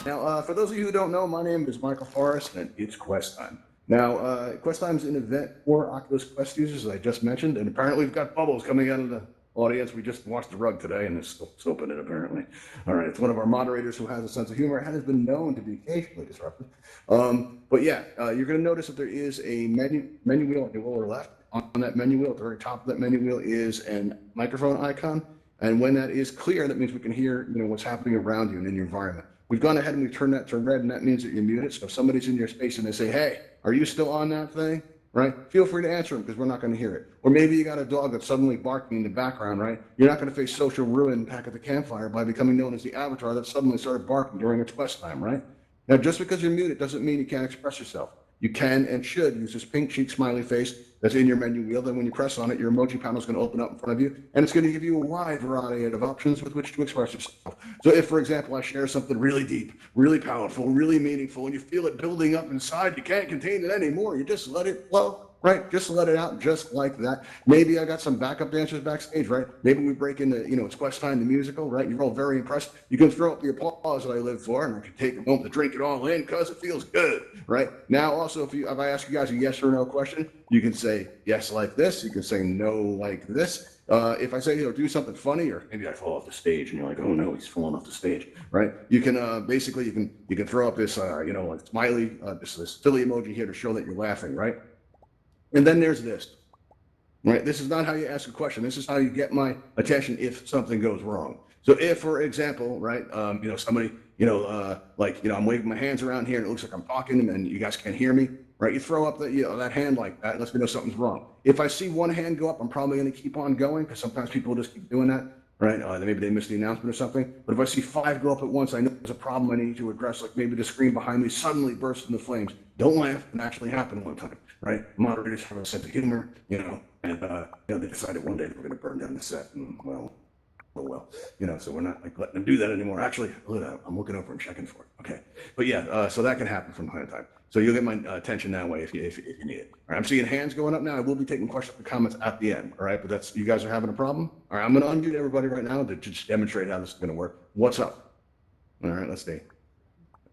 Now, for those of you who don't know, my name is Michael Forrest, and it's Quest Time. Now, Quest Time is an event for Oculus Quest users, as I just mentioned, and apparently we've got bubbles coming out of the audience. We just washed the rug today, and it's still soap in it, apparently. All right, it's one of our moderators who has a sense of humor and has been known to be occasionally disruptive. But yeah, you're going to notice that there is a menu wheel on your lower left. On that menu wheel, at the very top of that menu wheel, is a microphone icon. And when that is clear, that means we can hear what's happening around you and in your environment. We've gone ahead and we've turned that to red, and that means that you're muted. So if somebody's in your space and they say, hey, are you still on that thing? Right? Feel free to answer them because we're not going to hear it. Or maybe you got a dog that's suddenly barking in the background, right? You're not going to face social ruin back at the campfire by becoming known as the avatar that suddenly started barking during its quest time, right? Now, just because you're muted doesn't mean you can't express yourself. You can and should use this pink cheek smiley face that's in your menu wheel. Then when you press on it, your emoji panel is going to open up in front of you, and it's going to give you a wide variety of options with which to express yourself. So if, for example, I share something really deep, really powerful, really meaningful, and you feel it building up inside, you can't contain it anymore. You just let it flow. Right, just let it out, just like that. Maybe I got some backup dancers backstage, right? Maybe we break into, it's Quest Time, the musical, right? You're all very impressed. You can throw up the applause that I live for, and I can take a moment to drink it all in because it feels good, right? Now, also, if I ask you guys a yes or no question, you can say yes like this. You can say no like this. If I say, do something funny, or maybe I fall off the stage, and you're like, oh no, he's falling off the stage, right? You can basically you can throw up this, like smiley, this silly emoji here to show that you're laughing, right? And then there's this, right? This is not how you ask a question. This is how you get my attention if something goes wrong. So if, for example, right, somebody, I'm waving my hands around here and it looks like I'm talking and you guys can't hear me, right? You throw up that hand like that, lets me know something's wrong. If I see one hand go up, I'm probably going to keep on going because sometimes people just keep doing that, right? Maybe they missed the announcement or something. But if I see 5 go up at once, I know there's a problem I need to address, like maybe the screen behind me suddenly bursts into flames. Don't laugh. It actually happened one time, right? Moderators have a sense of humor, and they decided one day they were going to burn down the set, and well, so we're not letting them do that anymore. Actually, I'm looking over and checking for it. Okay, but yeah, so that can happen from time to time. So you'll get my attention that way if you need it. All right, I'm seeing hands going up now. I will be taking questions and comments at the end. All right, but you guys are having a problem. All right, I'm going to unmute everybody right now to just demonstrate how this is going to work. What's up? All right, let's see.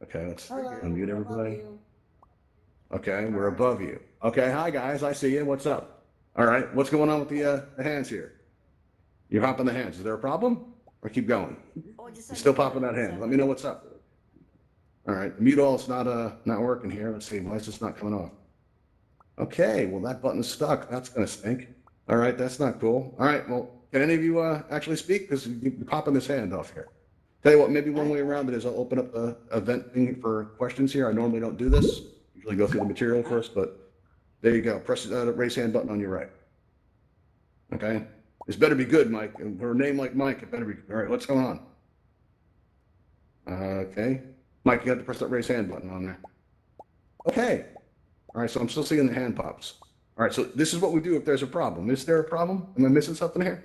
Okay, let's unmute everybody. Okay, we're above you. Okay, hi guys, I see you. What's up? All right, what's going on with the hands here? You're hopping the hands. Is there a problem? Or keep going? You're still popping that hand. Let me know what's up. All right, the mute all's not working here. Let's see, why is this not coming off? Okay, well that button's stuck. That's gonna stink. All right, that's not cool. All right, well, can any of you actually speak? Because you're popping this hand off here. Tell you what, maybe one way around it is I'll open up the event thing for questions here. I normally don't do this. Usually go through the material first, but there you go. Press the raise hand button on your right. Okay. This better be good, Mike. And for a name like Mike, it better be. All right, what's going on? Okay. Mike, you have to press that raise hand button on there. Okay. All right, so I'm still seeing the hand pops. All right, so this is what we do if there's a problem. Is there a problem? Am I missing something here?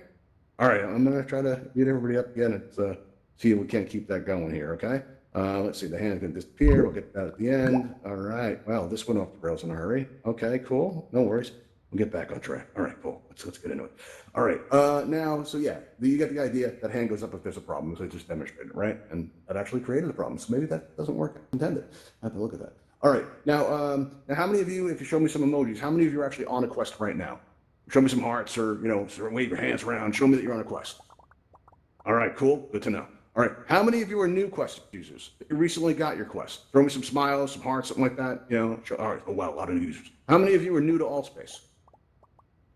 All right, I'm going to try to get everybody up again and see if we can't keep that going here, okay? Let's see, the hand's going to disappear. We'll get that at the end. All right, well, this went off the rails in a hurry. Okay, cool. No worries. We'll get back on track. All right, cool. Let's get into it. All right, now, so yeah, you get the idea that hand goes up if there's a problem. So I just demonstrated, right? And that actually created a problem. So maybe that doesn't work as intended. I have to look at that. All right, now how many of you, if you show me some emojis, how many of you are actually on a quest right now? Show me some hearts or, wave your hands around. Show me that you're on a quest. All right, cool. Good to know. All right, how many of you are new Quest users? You recently got your Quest. Throw me some smiles, some hearts, something like that. All right, oh, wow, a lot of new users. How many of you are new to Altspace?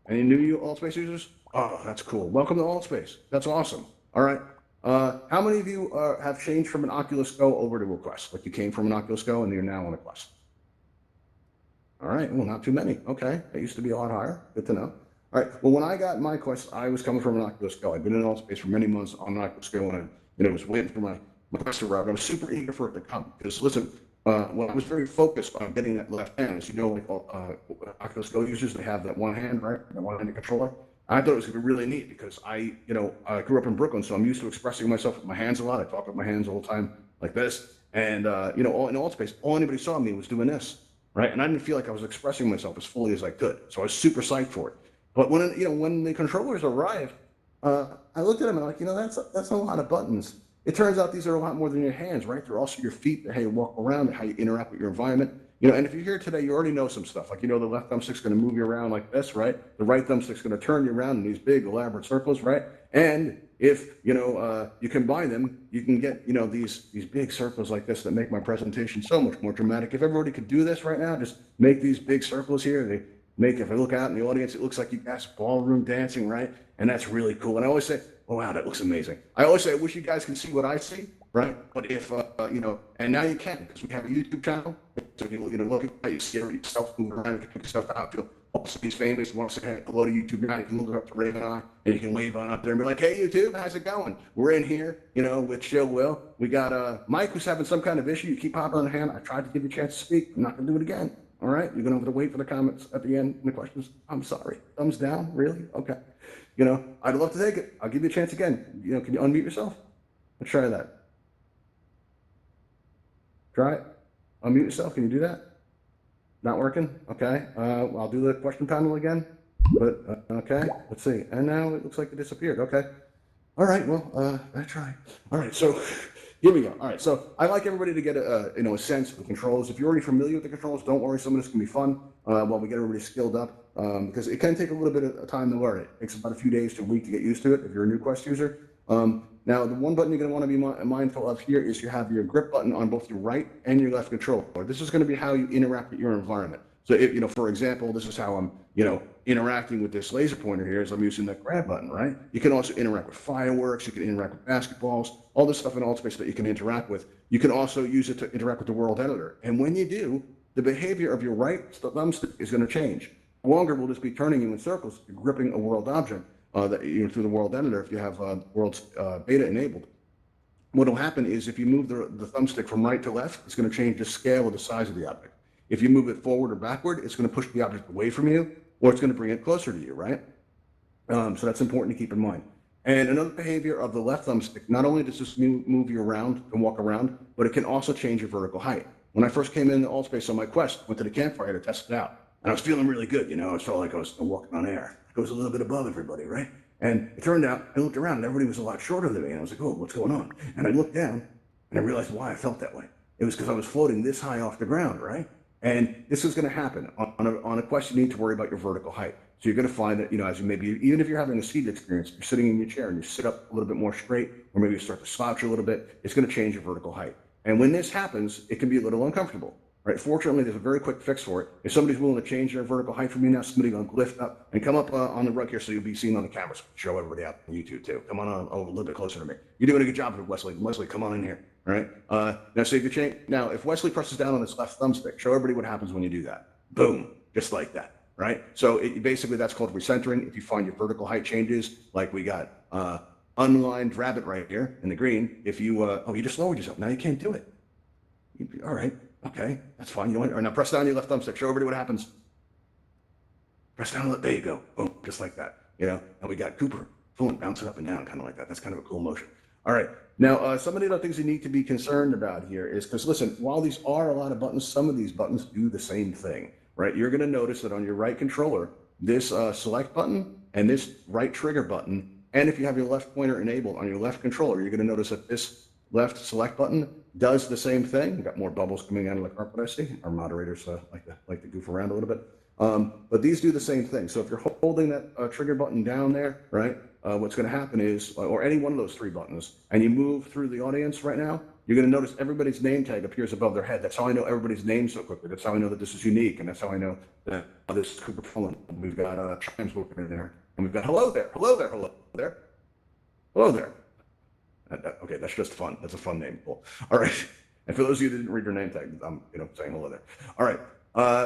Any new Altspace users? Oh, that's cool. Welcome to Altspace. That's awesome. All right. How many of you have changed from an Oculus Go over to a Quest? Like you came from an Oculus Go and you're now on a Quest? All right, well, not too many. Okay, that used to be a lot higher. Good to know. All right, well, when I got my Quest, I was coming from an Oculus Go. I've been in Altspace for many months on an Oculus Go, and I was waiting for my Quest to arrive. I was super eager for it to come because, listen, when I was very focused on getting that left hand, as you know, like Oculus Go users, they have that one hand, right? That one-handed controller. I thought it was going to be really neat because I grew up in Brooklyn, so I'm used to expressing myself with my hands a lot. I talk with my hands all the time like this. And, in Altspace, all anybody saw me was doing this, right? And I didn't feel like I was expressing myself as fully as I could. So I was super psyched for it. But when the controllers arrived, I looked at them and I'm like, that's a lot of buttons. It turns out these are a lot more than your hands, right? They're also your feet, how you walk around, how you interact with your environment. And if you're here today, you already know some stuff. Like, the left thumbstick's going to move you around like this, right? The right thumbstick's going to turn you around in these big, elaborate circles, right? And if, you combine them, you can get, these big circles like this that make my presentation so much more dramatic. If everybody could do this right now, just make these big circles here. If I look out in the audience, it looks like you guys ballroom dancing, right? And that's really cool. And I always say, oh, wow, that looks amazing. I always say, I wish you guys can see what I see, right? But if, and now you can, because we have a YouTube channel. So, look at you see yourself moving around, you can pick stuff out. If you'll also be famous, you want to say, hey, hello to YouTube now, you can look up to Raven Eye, and you can wave on up there and be like, hey, YouTube, how's it going? We're in here, with Chill Will. We got Mike, who's having some kind of issue. You keep popping on the hand. I tried to give you a chance to speak. I'm not going to do it again. All right, you're gonna have to wait for the comments at the end and the questions. I'm sorry. Thumbs down, really? Okay. I'd love to take it. I'll give you a chance again. Can you unmute yourself? Let's try that. Try it. Unmute yourself. Can you do that? Not working? Okay. I'll do the question panel again. But okay. Let's see. And now it looks like it disappeared. Okay. All right. Well, I try. All right. So. Here we go. All right, so I like everybody to get a sense of the controls. If you're already familiar with the controls, don't worry. Some of this can be fun while we get everybody skilled up because it can take a little bit of time to learn it. It takes about a few days to a week to get used to it if you're a new Quest user. Now, the one button you're going to want to be mindful of here is you have your grip button on both your right and your left controller. This is going to be how you interact with your environment. So if, for example, this is how I'm, interacting with this laser pointer here as I'm using that grab button, right? You can also interact with fireworks. You can interact with basketballs, all this stuff in Altspace that you can interact with. You can also use it to interact with the world editor. And when you do, the behavior of your right thumbstick is going to change. No longer will this be turning you in circles, you're gripping a world object through the world editor if you have world's beta enabled. What will happen is if you move the thumbstick from right to left, it's going to change the scale of the size of the object. If you move it forward or backward, it's going to push the object away from you, or it's going to bring it closer to you, right? So that's important to keep in mind. And another behavior of the left thumbstick, not only does this move you around and walk around, but it can also change your vertical height. When I first came into Altspace on my Quest, went to the campfire to test it out, and I was feeling really good, I felt like I was walking on air. I was a little bit above everybody, right? And it turned out, I looked around and everybody was a lot shorter than me, and I was like, oh, what's going on? And I looked down, and I realized why I felt that way. It was because I was floating this high off the ground, right? And this is going to happen on a Quest. You need to worry about your vertical height. So you're going to find that, as you maybe, even if you're having a seated experience, you're sitting in your chair and you sit up a little bit more straight, or maybe you start to slouch a little bit, it's going to change your vertical height. And when this happens, it can be a little uncomfortable, right? Fortunately, there's a very quick fix for it. If somebody's willing to change their vertical height for me now, somebody going to lift up and come up on the rug here so you'll be seen on the camera. So show everybody out on YouTube too. Come on a little bit closer to me. You're doing a good job of it, Wesley. Wesley, come on in here. All right. Now, so if you change, now if Wesley presses down on his left thumbstick, show everybody what happens when you do that. Boom, just like that. Right. So basically that's called recentering. If you find your vertical height changes, like we got unlined rabbit right here in the green. If you you just lowered yourself. Now you can't do it. All right. Okay, that's fine. You know what? All right, now press down your left thumbstick. Show everybody what happens. Press down. There you go. Boom, just like that. And we got Cooper. Boom, bouncing up and down, kind of like that. That's kind of a cool motion. All right. Now, some of the other things you need to be concerned about here is because, listen, while these are a lot of buttons, some of these buttons do the same thing, right? You're going to notice that on your right controller, this select button and this right trigger button, and if you have your left pointer enabled on your left controller, you're going to notice that this left select button does the same thing. We've got more bubbles coming out of the carpet, I see. Our moderators like to goof around a little bit. But these do the same thing. So if you're holding that trigger button down there, right, what's going to happen is, or any one of those three buttons, and you move through the audience right now, you're going to notice everybody's name tag appears above their head. That's how I know everybody's name so quickly. That's how I know that this is unique, and that's how I know that this is Cooper Pullen. We've got Chimes working in there, and we've got hello there, hello there, hello there, hello there. Okay, that's just fun. That's a fun name. Cool. All right. And for those of you that didn't read your name tag, I'm saying hello there. All right.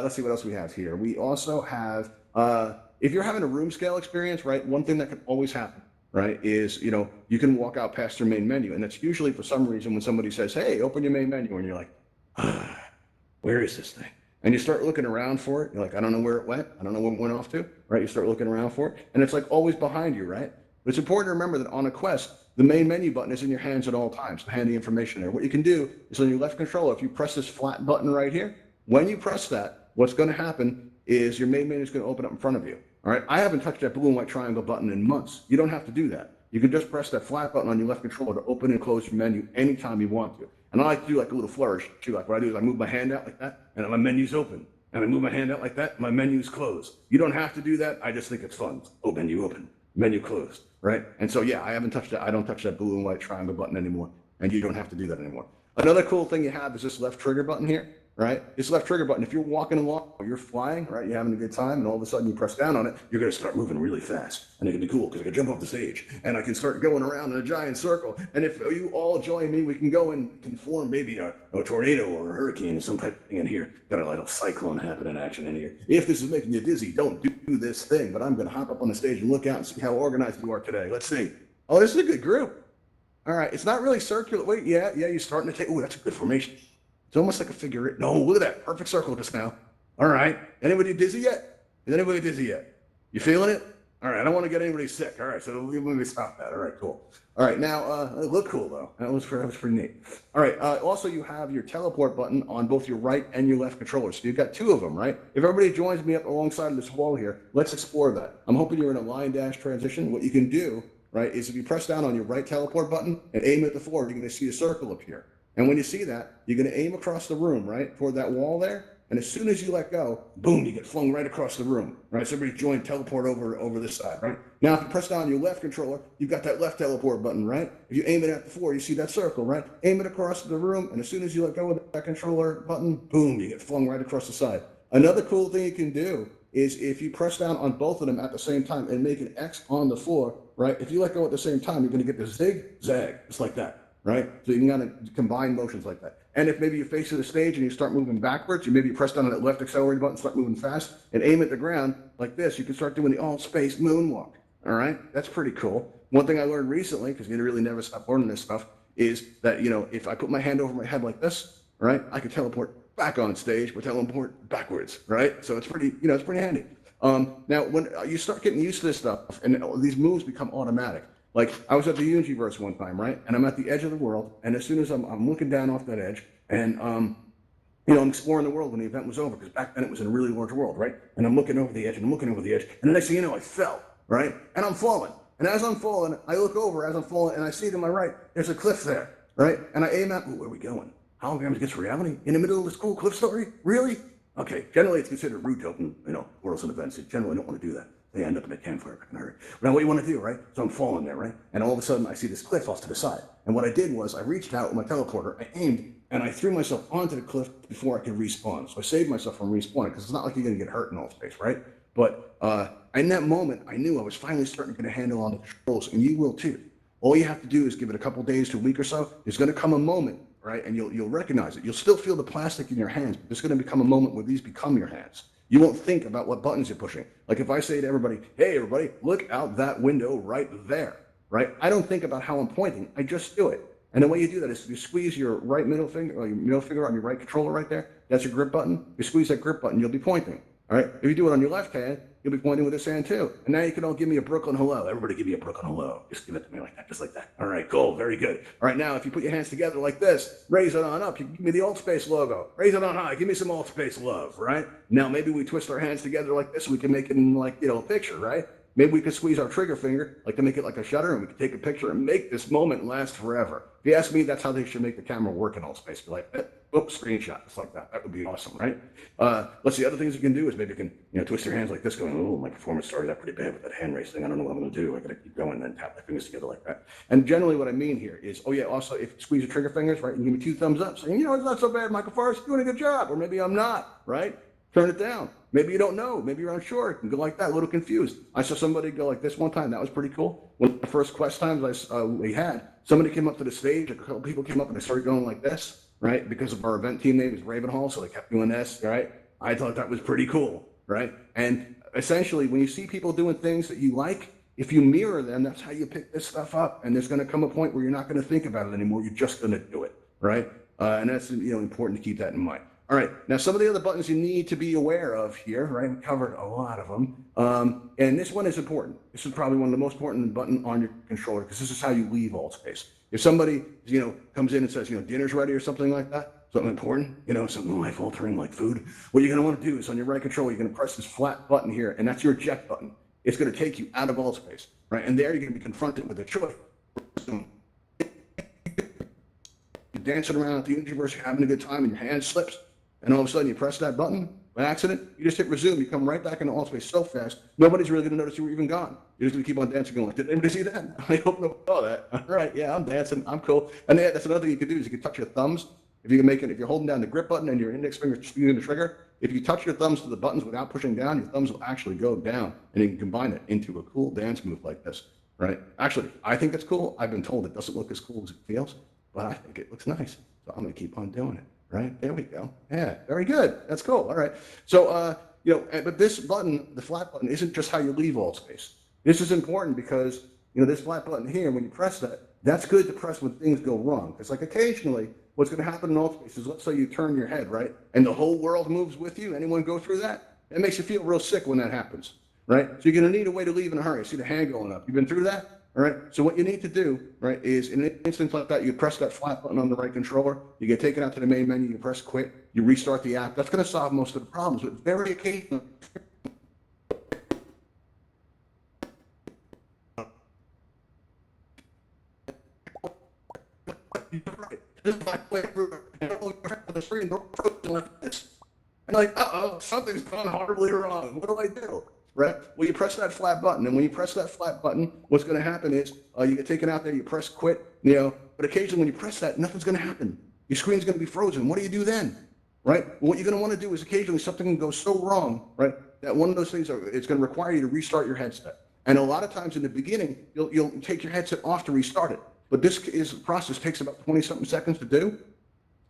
Let's see what else we have here. We also have, if you're having a room scale experience, right, one thing that can always happen, right, is, you can walk out past your main menu. And that's usually for some reason when somebody says, hey, open your main menu. And you're like, Where is this thing? And you start looking around for it. You're like, I don't know where it went. I don't know what it went off to, right? You start looking around for it, and it's like always behind you, right? But it's important to remember that on a Quest, the main menu button is in your hands at all times. So handy information there. What you can do is on your left controller, if you press this flat button right here, when you press that, what's going to happen is your main menu is going to open up in front of you. All right. I haven't touched that blue and white triangle button in months. You don't have to do that. You can just press that flat button on your left controller to open and close your menu anytime you want to. And I like to do like a little flourish too. Like what I do is I move my hand out like that, and my menu's open. And I move my hand out like that, my menu's closed. You don't have to do that. I just think it's fun. Oh, menu open, menu closed, right? And so yeah, I haven't touched that. I don't touch that blue and white triangle button anymore, and you don't have to do that anymore. Another cool thing you have is this left trigger button here, right? This left trigger button, if you're walking along or you're flying, right, you're having a good time, and all of a sudden you press down on it, you're going to start moving really fast. And it can be cool because I can jump off the stage and I can start going around in a giant circle. And if you all join me, we can go and can form maybe a tornado or a hurricane or some type of thing in here. Got a little cyclone happening action in here. If this is making you dizzy, don't do this thing. But I'm going to hop up on the stage and look out and see how organized you are today. Let's see. Oh, this is a good group. All right. It's not really circular. Wait, yeah, you're starting to take. Oh, that's a good formation. It's almost like a figure eight. No, look at that. Perfect circle just now. All right. Anybody dizzy yet? Is anybody dizzy yet? You feeling it? All right. I don't want to get anybody sick. All right. So let me stop that. All right. Cool. All right. Now, it looked cool, though. That was pretty neat. All right. Also, you have your teleport button on both your right and your left controller. So you've got two of them, right? If everybody joins me up alongside of this wall here, let's explore that. I'm hoping you're in a line dash transition. What you can do, right, is if you press down on your right teleport button and aim at the floor, you're going to see a circle appear. And when you see that, you're going to aim across the room, right, toward that wall there. And as soon as you let go, boom, you get flung right across the room, right? So everybody join, teleport over this side, right? Now, if you press down on your left controller, you've got that left teleport button, right? If you aim it at the floor, you see that circle, right? Aim it across the room, and as soon as you let go of that controller button, boom, you get flung right across the side. Another cool thing you can do is if you press down on both of them at the same time and make an X on the floor, right? If you let go at the same time, you're going to get the zig, zag, just like that. Right? So you can kind of combine motions like that. And if maybe you face to the stage and you start moving backwards, you maybe press down on that left accelerator button, start moving fast, and aim at the ground like this, you can start doing the Altspace moonwalk. All right? That's pretty cool. One thing I learned recently, because you really never stop learning this stuff, is that, if I put my hand over my head like this, right, I can teleport back on stage, but teleport backwards, right? So it's pretty, it's pretty handy. Now, when you start getting used to this stuff, and these moves become automatic. Like I was at the Universe one time, right? And I'm at the edge of the world, and as soon as I'm looking down off that edge, and I'm exploring the world when the event was over, because back then it was in a really large world, right? And I'm looking over the edge, and I'm looking over the edge, and the next thing you know, I fell, right? And I'm falling. And as I'm falling, I look over as I'm falling, and I see to my right, there's a cliff there, right? And I aim at, where are we going? Holograms against reality? In the middle of this cool cliff story? Really? Okay, generally it's considered rude to open, worlds and events. You generally don't want to do that. They end up in a campfire back in a hurry. But now what you want to do, right? So I'm falling there, right? And all of a sudden I see this cliff off to the side. And what I did was I reached out with my teleporter, I aimed, and I threw myself onto the cliff before I could respawn. So I saved myself from respawning, because it's not like you're going to get hurt in Altspace, right? But in that moment, I knew I was finally starting to get a handle on the controls, and you will too. All you have to do is give it a couple days to a week or so. There's going to come a moment, right? And you'll recognize it. You'll still feel the plastic in your hands, but there's going to become a moment where these become your hands. You won't think about what buttons you're pushing. Like if I say to everybody, hey, everybody, look out that window right there, right? I don't think about how I'm pointing. I just do it. And the way you do that is you squeeze your right middle finger, or your middle finger on your right controller right there. That's your grip button. You squeeze that grip button, you'll be pointing. All right. If you do it on your left hand, you'll be pointing with this hand too. And now you can all give me a Brooklyn hello. Everybody give me a Brooklyn hello. Just give it to me like that, just like that. All right, cool, very good. All right, now if you put your hands together like this, raise it on up, you give me the Altspace logo. Raise it on high, give me some Altspace love, right? Now maybe we twist our hands together like this, and we can make it in like, a picture, right? Maybe we could squeeze our trigger finger, like to make it like a shutter, and we could take a picture and make this moment last forever. If you ask me, that's how they should make the camera work in Altspace. Be like, whoop, screenshot, just like that. That would be awesome, right? Let's see, other things you can do is maybe you can, twist your hands like this, going, oh, my performance started out pretty bad with that hand race thing. I don't know what I'm going to do. I got to keep going, and then tap my fingers together like that. And generally what I mean here is, also if you squeeze your trigger fingers, right, and give me 2 thumbs up, saying, it's not so bad, Michael Forrest, you're doing a good job, or maybe I'm not, right? Turn it down. Maybe you don't know. Maybe you're unsure. You can go like that, a little confused. I saw somebody go like this one time. That was pretty cool. One of the first Quest times we had, somebody came up to the stage. A couple people came up and they started going like this, right? Because of our event team name is Ravenhall, so they kept doing this, right? I thought that was pretty cool, right? And essentially, when you see people doing things that you like, if you mirror them, that's how you pick this stuff up. And there's going to come a point where you're not going to think about it anymore. You're just going to do it, right? And that's important to keep that in mind. All right. Now, some of the other buttons you need to be aware of here, right? We covered a lot of them. And this one is important. This is probably one of the most important button on your controller because this is how you leave Altspace. If somebody, comes in and says, dinner's ready or something like that, something important, something life-altering like food, what you're going to want to do is on your right controller, you're going to press this flat button here, and that's your eject button. It's going to take you out of Altspace, right? And there you're going to be confronted with a choice. You're dancing around at the universe, you're having a good time, and your hand slips. And all of a sudden, you press that button by accident, you just hit resume, you come right back into Altspace so fast, nobody's really going to notice you were even gone. You're just going to keep on dancing, going, did anybody see that? I hope nobody saw that. All right, yeah, I'm dancing, I'm cool. And that's another thing you can do is you can touch your thumbs. If you're holding down the grip button and your index finger is using the trigger, if you touch your thumbs to the buttons without pushing down, your thumbs will actually go down, and you can combine it into a cool dance move like this, right? Actually, I think it's cool. I've been told it doesn't look as cool as it feels, but I think it looks nice, so I'm going to keep on doing it. Right, there we go. Yeah, very good. That's cool. All right. So, but this button, the flat button, isn't just how you leave Altspace. This is important because, this flat button here, when you press that, that's good to press when things go wrong. Because like occasionally, what's going to happen in Altspace is, let's say you turn your head, right, and the whole world moves with you. Anyone go through that? It makes you feel real sick when that happens, right? So you're going to need a way to leave in a hurry. See the hand going up. You've been through that? All right. So what you need to do, right, is in an instance like that, you press that flat button on the right controller, you get taken out to the main menu, you press quit, you restart the app. That's going to solve most of the problems. But very occasionally, the screen, and like, something's gone horribly wrong. What do I do? Right? Well, you press that flat button, and when you press that flat button, what's going to happen is you get taken out there, you press quit, but occasionally when you press that, nothing's going to happen. Your screen's going to be frozen. What do you do then? Right? Well, what you're going to want to do is occasionally something can go so wrong, right, that one of those things, it's going to require you to restart your headset. And a lot of times in the beginning, you'll take your headset off to restart it. But this process takes about 20-something seconds to do.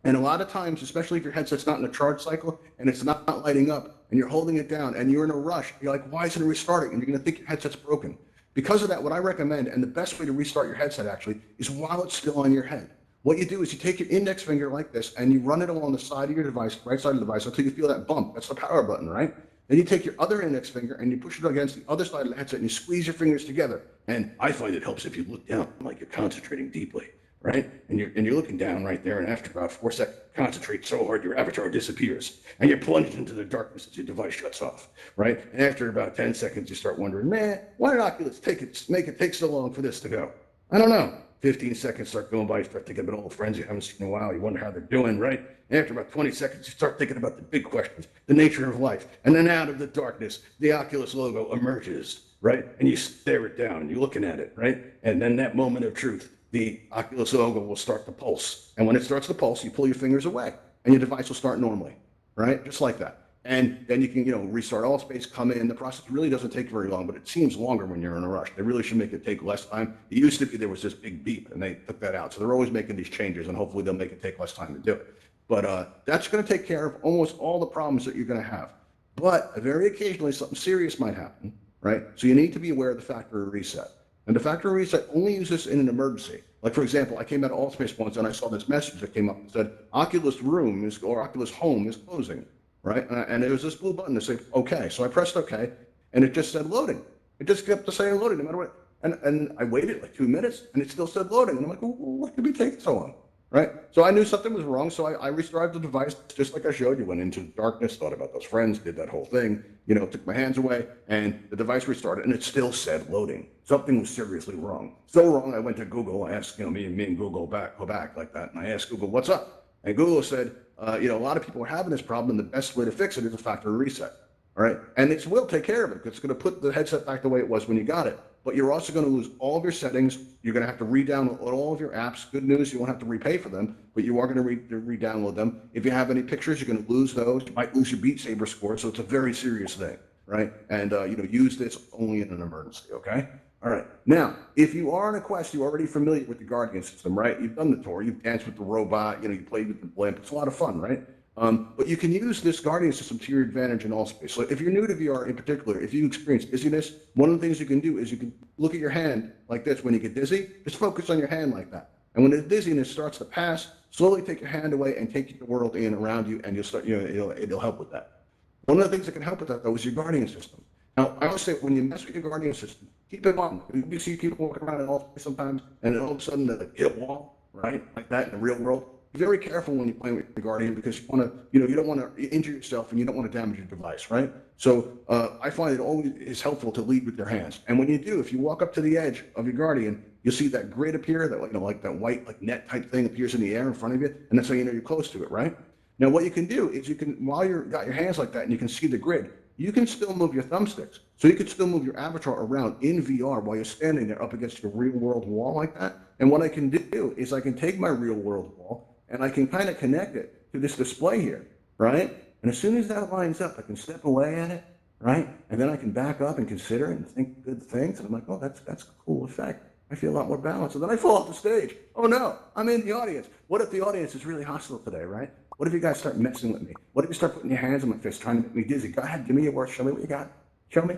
And a lot of times, especially if your headset's not in a charge cycle and it's not lighting up and you're holding it down and you're in a rush, you're like, why isn't it restarting? And you're going to think your headset's broken. Because of that, what I recommend, and the best way to restart your headset actually, is while it's still on your head. What you do is you take your index finger like this and you run it along the side of your device, right side of the device, until you feel that bump. That's the power button, right? Then you take your other index finger and you push it against the other side of the headset and you squeeze your fingers together. And I find it helps if you look down, like you're concentrating deeply. Right? And you're looking down right there, and after about 4 seconds, concentrate so hard your avatar disappears, and you're plunged into the darkness as your device shuts off, right? And after about 10 seconds, you start wondering, man, why did Oculus make it take so long for this to go? I don't know. 15 seconds start going by, you start thinking about old friends you haven't seen in a while, you wonder how they're doing, right? And after about 20 seconds, you start thinking about the big questions, the nature of life, and then out of the darkness, the Oculus logo emerges, right? And you stare it down, and you're looking at it, right? And then that moment of truth, the Oculus logo will start to pulse. And when it starts to pulse, you pull your fingers away and your device will start normally, right? Just like that. And then you can, restart Altspace, come in. The process really doesn't take very long, but it seems longer when you're in a rush. They really should make it take less time. It used to be there was this big beep and they took that out. So they're always making these changes and hopefully they'll make it take less time to do it. But that's going to take care of almost all the problems that you're going to have. But very occasionally something serious might happen, right? So you need to be aware of the factory reset. And the factory reset only uses in an emergency. Like, for example, I came out of Altspace once and I saw this message that came up and said, Oculus Room or Oculus Home is closing, right? And there was this blue button that said, okay. So I pressed okay, and it just said loading. It just kept saying loading no matter what. And I waited like 2 minutes, and it still said loading. And I'm like, well, what could be taking so long, right? So I knew something was wrong, so I restarted the device, just like I showed you, went into darkness, thought about those friends, did that whole thing, took my hands away, and the device restarted, and it still said loading. Something was seriously wrong. So wrong, I went to Google, I asked, me and Google go back like that, and I asked Google, what's up? And Google said, a lot of people are having this problem, and the best way to fix it is a factory reset, all right? And it will take care of it, because it's going to put the headset back the way it was when you got it. But you're also going to lose all of your settings. You're going to have to re-download all of your apps. Good news, you won't have to repay for them, but you are going to re-download them. If you have any pictures, you're going to lose those. You might lose your Beat Saber score, so it's a very serious thing, right? And, use this only in an emergency, okay? All right. Now, if you are on a Quest, you're already familiar with the Guardian system, right? You've done the tour. You've danced with the robot. You played with the blimp. It's a lot of fun, right? But you can use this Guardian system to your advantage in Altspace. So if you're new to VR in particular, if you experience dizziness, one of the things you can do is you can look at your hand like this. When you get dizzy, just focus on your hand like that. And when the dizziness starts to pass, slowly take your hand away and take the world in around you, and you'll start, it'll help with that. One of the things that can help with that, though, is your guardian system. Now, I always say, when you mess with your guardian system, keep in mind, you see people walking around in Altspace sometimes, and then all of a sudden they hit a wall, right, like that in the real world. Be very careful when you're playing with your guardian, because you don't want to injure yourself, and you don't want to damage your device, right? So I find it always is helpful to lead with your hands. And when you do, if you walk up to the edge of your guardian, you'll see that grid appear, that like that white like net type thing appears in the air in front of you, and that's how you know you're close to it, right? Now, what you can do is while you've got your hands like that and you can see the grid, you can still move your thumbsticks. So you can still move your avatar around in VR while you're standing there up against your real world wall like that. And what I can do is I can take my real world wall and I can kind of connect it to this display here, right? And as soon as that lines up, I can step away at it, right? And then I can back up and consider it and think good things. And I'm like, oh, that's a cool effect. I feel a lot more balanced. And then I fall off the stage. Oh no, I'm in the audience. What if the audience is really hostile today, right? What if you guys start messing with me? What if you start putting your hands on my face, trying to make me dizzy? Go ahead, give me your worst. Show me what you got. Show me.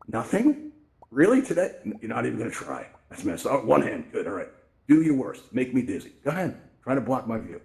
Nothing? Really today? You're not even going to try. That's messed up. One hand. Good. All right. Do your worst. Make me dizzy. Go ahead. Try to block my view.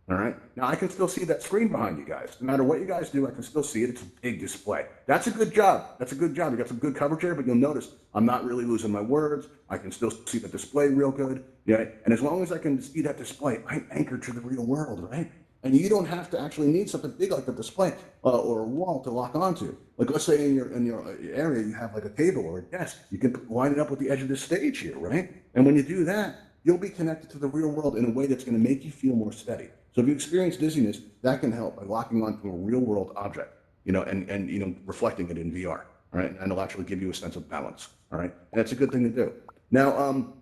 All right. Now I can still see that screen behind you guys. No matter what you guys do, I can still see it. It's a big display. That's a good job. That's a good job. You got some good coverage here, but you'll notice I'm not really losing my words. I can still see the display real good. Yeah. And as long as I can see that display, I'm anchored to the real world, right? And you don't have to actually need something big like a display or a wall to lock onto. Like, let's say in your area you have like a table or a desk. You can line it up with the edge of the stage here, right? And when you do that, you'll be connected to the real world in a way that's going to make you feel more steady. So if you experience dizziness, that can help by locking onto a real world object, and reflecting it in VR, all right? And it'll actually give you a sense of balance, all right? And that's a good thing to do. Now,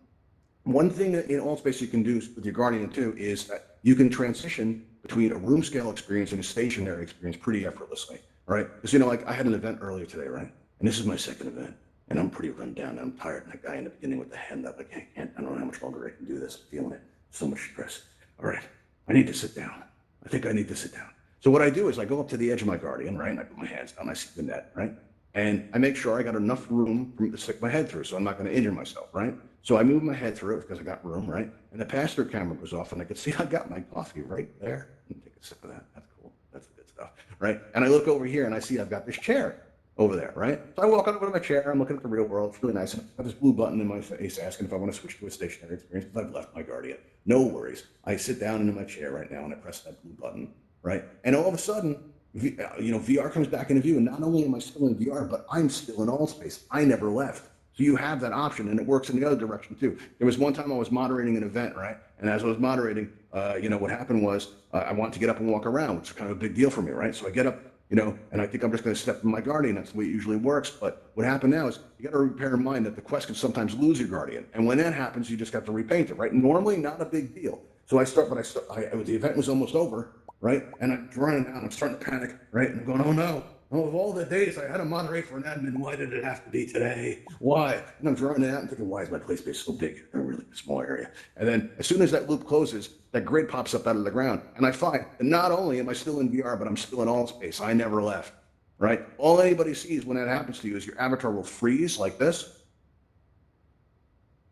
one thing that in Altspace you can do with your Guardian too is that you can transition between a room scale experience and a stationary experience pretty effortlessly, right? Because like I had an event earlier today, right? And this is my second event, and I'm pretty run down. I'm tired. And that guy in the beginning with the hand up, I don't know how much longer I can do this. I'm feeling it. So much stress. All right, I need to sit down. I think I need to sit down. So what I do is I go up to the edge of my Guardian, right? And I put my hands down. I see the net, right? And I make sure I got enough room for me to stick my head through, so I'm not going to injure myself, right? So I move my head through it because I got room, right? And the pass-through camera goes off, and I can see I got my coffee right there. Let me take a sip of that. That's cool. That's good stuff, right? And I look over here, and I see I've got this chair over there, right? So I walk over to my chair. I'm looking at the real world. It's really nice. And I've got this blue button in my face asking if I want to switch to a stationary experience because I've left my Guardian. No worries. I sit down into my chair right now, and I press that blue button, right? And all of a sudden, VR comes back into view, and not only am I still in VR, but I'm still in Altspace. I never left. So you have that option, and it works in the other direction too. There was one time I was moderating an event, right? And as I was moderating, what happened was I wanted to get up and walk around, which is kind of a big deal for me, right? So I get up, and I think I'm just going to step in my Guardian. That's the way it usually works. But what happened now is you got to bear in mind that the Quest can sometimes lose your Guardian, and when that happens, you just have to repaint it, right? Normally, not a big deal. So the event was almost over, right? And I'm running out. I'm starting to panic, right? And I'm going, oh no. Oh, of all the days I had to moderate for an admin, why did it have to be today? Why? And I'm driving out and thinking, why is my play space so big in a really small area? And then as soon as that loop closes, that grid pops up out of the ground. And I find that not only am I still in VR, but I'm still in Altspace. I never left, right? All anybody sees when that happens to you is your avatar will freeze like this.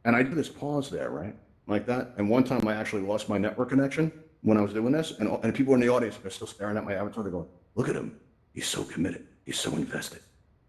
And I do this pause there, right? Like that. And one time I actually lost my network connection when I was doing this. And people in the audience are still staring at my avatar. They're going, look at him. He's so committed. He's so invested.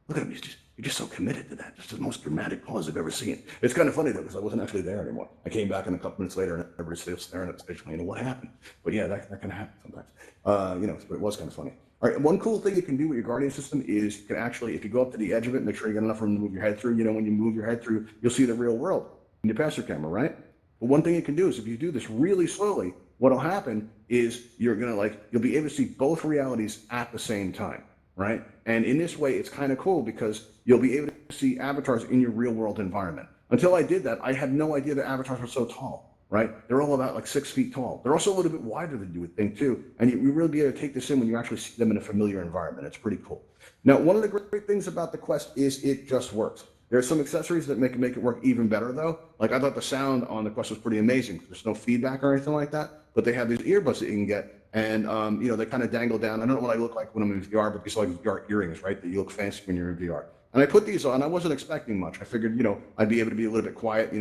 Look at him. You're just so committed to that. It's the most dramatic pause I've ever seen. It's kind of funny though, because I wasn't actually there anymore. I came back in a couple minutes later and everybody's still staring at the stage going, what happened? But yeah, that can happen sometimes. But it was kind of funny. All right, one cool thing you can do with your Guardian system is you can actually, if you go up to the edge of it, make sure you got enough room to move your head through. When you move your head through, you'll see the real world in your pass-through camera, right? But one thing you can do is if you do this really slowly, what'll happen is you'll be able to see both realities at the same time. Right? And in this way, it's kind of cool because you'll be able to see avatars in your real world environment. Until I did that, I had no idea that avatars were so tall, right? They're all about like 6 feet tall. They're also a little bit wider than you would think too. And you really be able to take this in when you actually see them in a familiar environment. It's pretty cool. Now, one of the great things about the Quest is it just works. There are some accessories that make it work even better though. Like I thought the sound on the Quest was pretty amazing. There's no feedback or anything like that, but they have these earbuds that you can get. And, they kind of dangle down. I don't know what I look like when I'm in VR, but these are like VR earrings, right? That you look fancy when you're in VR. And I put these on. I wasn't expecting much. I figured, I'd be able to be a little bit quiet,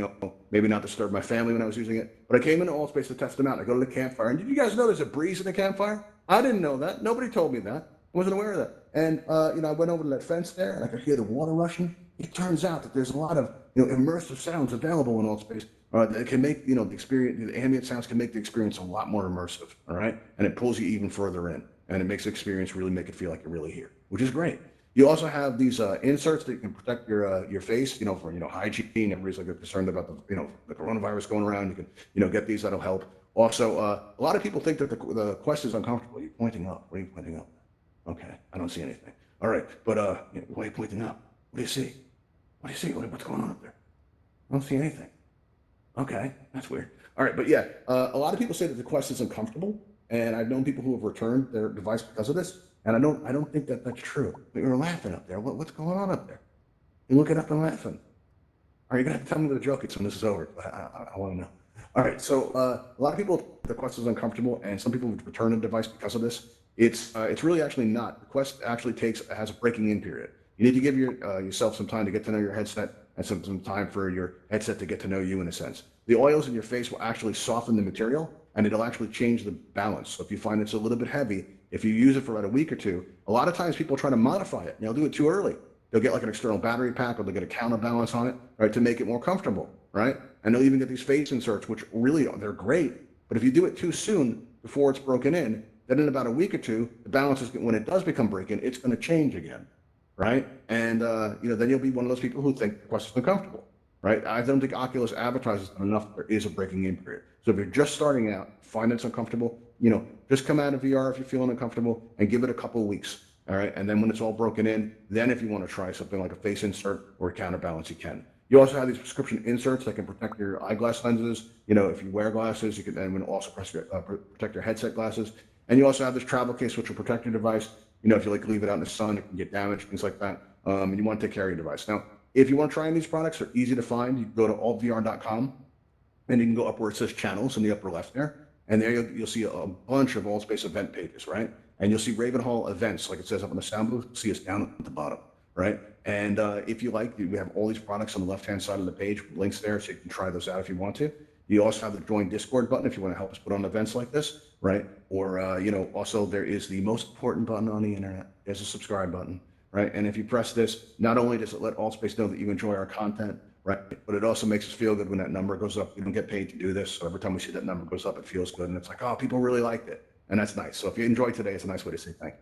maybe not disturb my family when I was using it. But I came into Altspace to test them out. I go to the campfire. And did you guys know there's a breeze in the campfire? I didn't know that. Nobody told me that. I wasn't aware of that. And, I went over to that fence there and I could hear the water rushing. It turns out that there's a lot of, immersive sounds available in Altspace that can make, the experience, the ambient sounds can make the experience a lot more immersive. All right. And it pulls you even further in. And it makes the experience really make it feel like you're really here, which is great. You also have these inserts that can protect your face, for hygiene. Everybody's like concerned about the coronavirus going around. You can get these, that'll help. Also, a lot of people think that the Quest is uncomfortable. You're pointing up. What are you pointing up? Okay, I don't see anything. All right, but why are you pointing up? What do you see? What do you see? What's going on up there? I don't see anything. Okay, that's weird. All right, but yeah, a lot of people say that the Quest is uncomfortable, and I've known people who have returned their device because of this. And I don't think that that's true. But you're laughing up there. What's going on up there? You're looking up and laughing. Are you gonna have to tell me the joke when this is over? I want to know. All right. So a lot of people, the Quest is uncomfortable, and some people would return a device because of this. It's really actually not. The Quest actually has a breaking in period. You need to give yourself some time to get to know your headset, and some time for your headset to get to know you in a sense. The oils in your face will actually soften the material, and it'll actually change the balance. So if you find it's a little bit heavy, if you use it for about a week or two, a lot of times people try to modify it. They'll do it too early. They'll get like an external battery pack, or they'll get a counterbalance on it, right, to make it more comfortable, right? And they'll even get these face inserts, which really they're great. But if you do it too soon before it's broken in, then in about a week or two, the balance is, when it does become breaking, it's going to change again, right? And then you'll be one of those people who think the Quest is uncomfortable, right? I don't think Oculus advertises enough. There is a breaking in period. So if you're just starting out, find it's uncomfortable, just come out of VR if you're feeling uncomfortable and give it a couple of weeks. All right. And then when it's all broken in, then if you want to try something like a face insert or a counterbalance, you can. You also have these prescription inserts that can protect your eyeglass lenses. If you wear glasses, you can then also protect your headset glasses. And you also have this travel case, which will protect your device. If you leave it out in the sun, it can get damaged, things like that. And you want to take care of your device. Now, if you want to try any of these products, they're easy to find. You can go to altvr.com and you can go up where it says channels in the upper left there. And there you'll see a bunch of Altspace event pages, right? And you'll see Ravenhall events, like it says up on the sound booth. See us down at the bottom, right? And if you like, we have all these products on the left-hand side of the page, links there, so you can try those out if you want to. You also have the join Discord button if you want to help us put on events like this, right? Or also there is the most important button on the internet. There's a subscribe button, right? And if you press this, not only does it let Altspace know that you enjoy our content, right, but it also makes us feel good when that number goes up. We don't get paid to do this, so every time we see that number goes up, it feels good, and it's like, oh, people really liked it, and that's nice. So if you enjoyed today, it's a nice way to say thank you.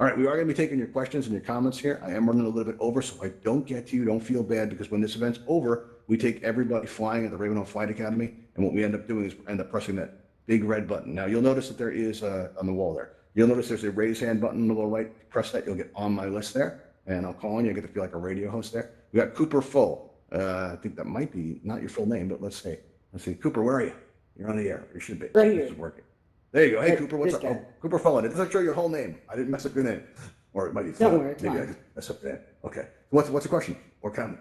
All right, we are going to be taking your questions and your comments here. I am running a little bit over, so if I don't get to you, don't feel bad, because when this event's over, we take everybody flying at the Ravenhall Flight Academy, and what we end up doing is end up pressing that big red button. Now, you'll notice that there is on the wall there. You'll notice there's a raise hand button on the lower right. Press that, you'll get on my list there, and I'll call on you. I get to feel like a radio host there. We got Cooper Full. I think that might be not your full name, but let's see. Cooper, where are you? You're on the air. You should be. Right here. This is working. There you go. Hey, Hey, Cooper, what's this up? guy. Oh, Cooper Fullen. It doesn't show your whole name. I didn't mess up your name. Or it might be. Don't worry, it's Maybe I fine. just messed up your name. Okay. What's the question or comment?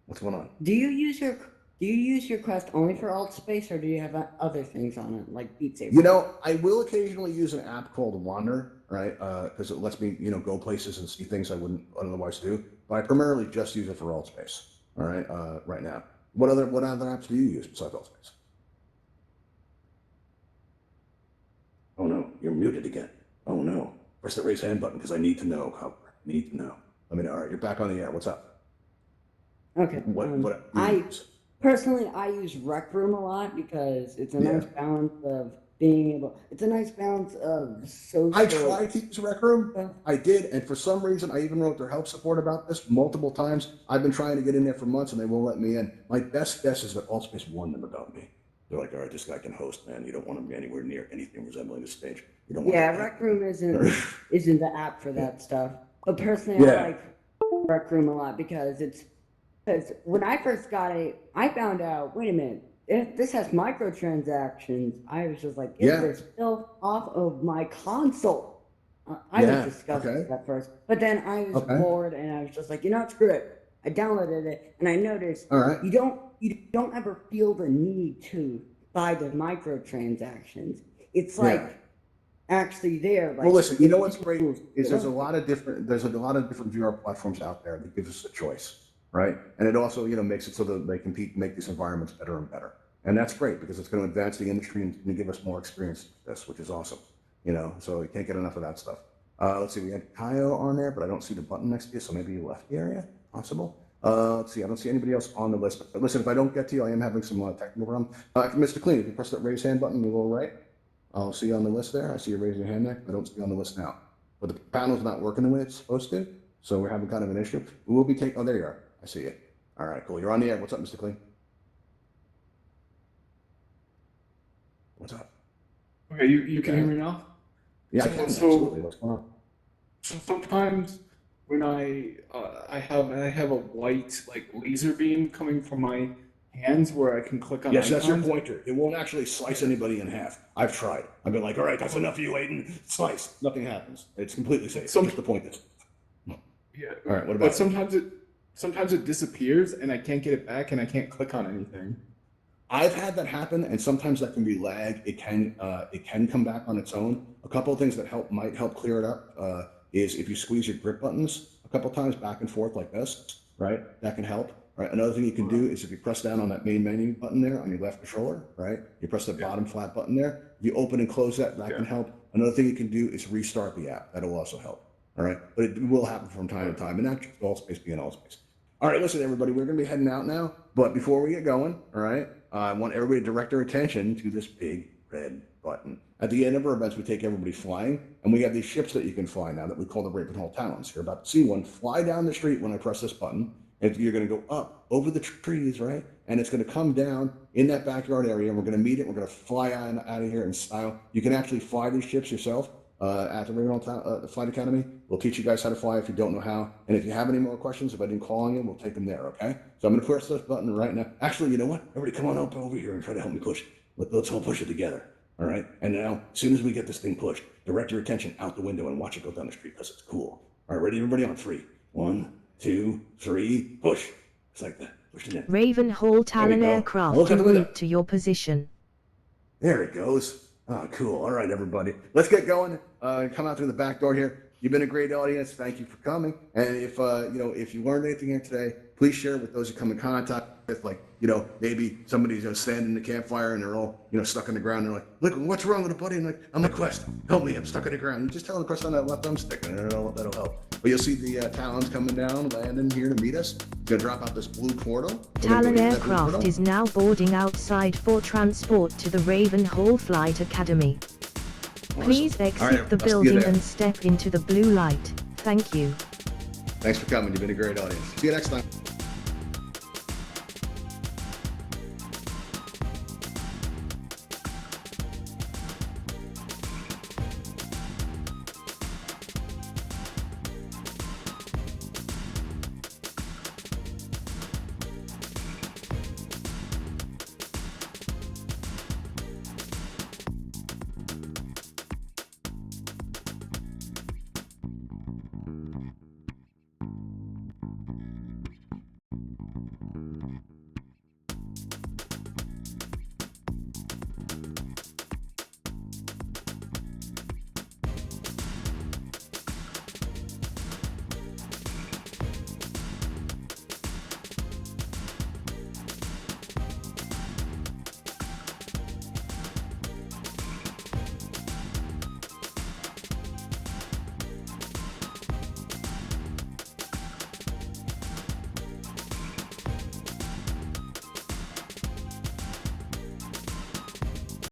What's going on? Do you use your Quest only for Altspace, or do you have other things on it, like Beat Saber? I will occasionally use an app called Wander, right? Because it lets me, go places and see things I wouldn't otherwise do. But I primarily just use it for Altspace. All right. Right now. What other apps do you use besides Altspace? Oh no, you're muted again. Oh no. Press the raise hand button because I need to know. I need to know. All right, you're back on the air. What's up? Okay. What I use? personally use Rec Room a lot because it's a Yeah. nice balance of being able. It's a nice balance of social. I tried to use Rec Room. I did, and for some reason, I even wrote their help support about this multiple times. I've been trying to get in there for months, and they won't let me in. My best guess is that Altspace warned them about me. They're like, all right, this guy can host, man. You don't want him anywhere near anything resembling the stage. You don't want Yeah, that. Rec Room isn't the app for that stuff. But personally, Yeah. I like Rec Room a lot because when I first got it, I found out, wait a minute, this has microtransactions. I was just like, Yeah. they're still off of my console. I Yeah, was disgusted okay. at first, but then I was Okay. bored and I was just like, screw it. I downloaded it and I noticed All right. you don't ever feel the need to buy the microtransactions. It's like Yeah. actually there. Like, Well, listen, you know what's great is there's a lot of different VR platforms out there that gives us a choice, right? And it also, makes it so that they can make these environments better and better. And that's great because it's going to advance the industry and give us more experience with this, which is awesome. So we can't get enough of that stuff. Let's see, we had Kaio on there, but I don't see the button next to you, so maybe you left the area, possible. Let's see, I don't see anybody else on the list. But listen, if I don't get to you, I am having some technical problems. Mr. Clean, if you press that raise hand button, you go right. I'll see you on the list there. I see you raising your hand there. I don't see you on the list now. But the panel's not working the way it's supposed to, so we're having kind of an issue. We will be taking, oh, there you are. I see you. All right, cool. You're on the air. What's up, Mr. Clean? What's up? Okay, you can hear me now? Yeah, I So- can. so- Absolutely. What's going on? So sometimes when I have a white like laser beam coming from my hands where I can click on Yes, that's your icons. pointer. It won't actually slice anybody in half. I've tried. I've been like, all right, that's enough of you, Aiden. Slice. Nothing happens. It's completely safe. Some- Just the pointer. Yeah. All right, what about But sometimes it disappears and I can't get it back and I can't click on anything. I've had that happen, and sometimes that can be lag. It can come back on its own. A couple of things that might help clear it up is if you squeeze your grip buttons a couple times back and forth like this, right? That can help. Right. Another thing you can do is if you press down on that main menu button there on your left controller, right? You press the bottom flat button there. If you open and close that, that can help. Another thing you can do is restart the app. That'll also help. All right. But it will happen from time to time, and that's just Altspace being Altspace. All right, listen, everybody, we're going to be heading out now. But before we get going, all right, I want everybody to direct their attention to this big red button. At the end of our events, we take everybody flying, and we have these ships that you can fly now that we call the Ravenhall Talons. You're about to see one fly down the street when I press this button, and you're going to go up over the trees, right? And it's going to come down in that backyard area, and we're going to meet it. We're going to fly out of here in style. You can actually fly these ships yourself. At the Ravenhall Flight Academy. We'll teach you guys how to fly if you don't know how. And if you have any more questions, if I didn't call on you, we'll take them there, okay? So I'm going to press this button right now. Actually, you know what? Everybody come on up over here and try to help me push. Let's all push it together, all right? And now, as soon as we get this thing pushed, direct your attention out the window and watch it go down the street because it's cool. All right, ready, everybody? On 3. 1, 2, 3, push. It's like that. Push it in. Ravenhall Talon go. aircraft Look at en the window. route to your position. There it goes. Oh, cool. All right, everybody. Let's get going. Come out through the back door here. You've been a great audience. Thank you for coming. And if if you learned anything here today, please share it with those you come in contact with. Like, maybe somebody's standing in the campfire and they're all, stuck on the ground. They're like, look, what's wrong with a buddy? And like, I'm a Quest. Help me. I'm stuck on the ground. You just tell them to press on that left thumbstick and that'll help. But you'll see the Talons coming down, landing here to meet us. Gonna drop out this blue portal. We're gonna Talon go into that blue aircraft portal. is now boarding outside for transport to the Ravenhall Flight Academy. Please Awesome. exit All right, the I'll see you building there. and step into the blue light. Thank you. Thanks for coming. You've been a great audience. See you next time.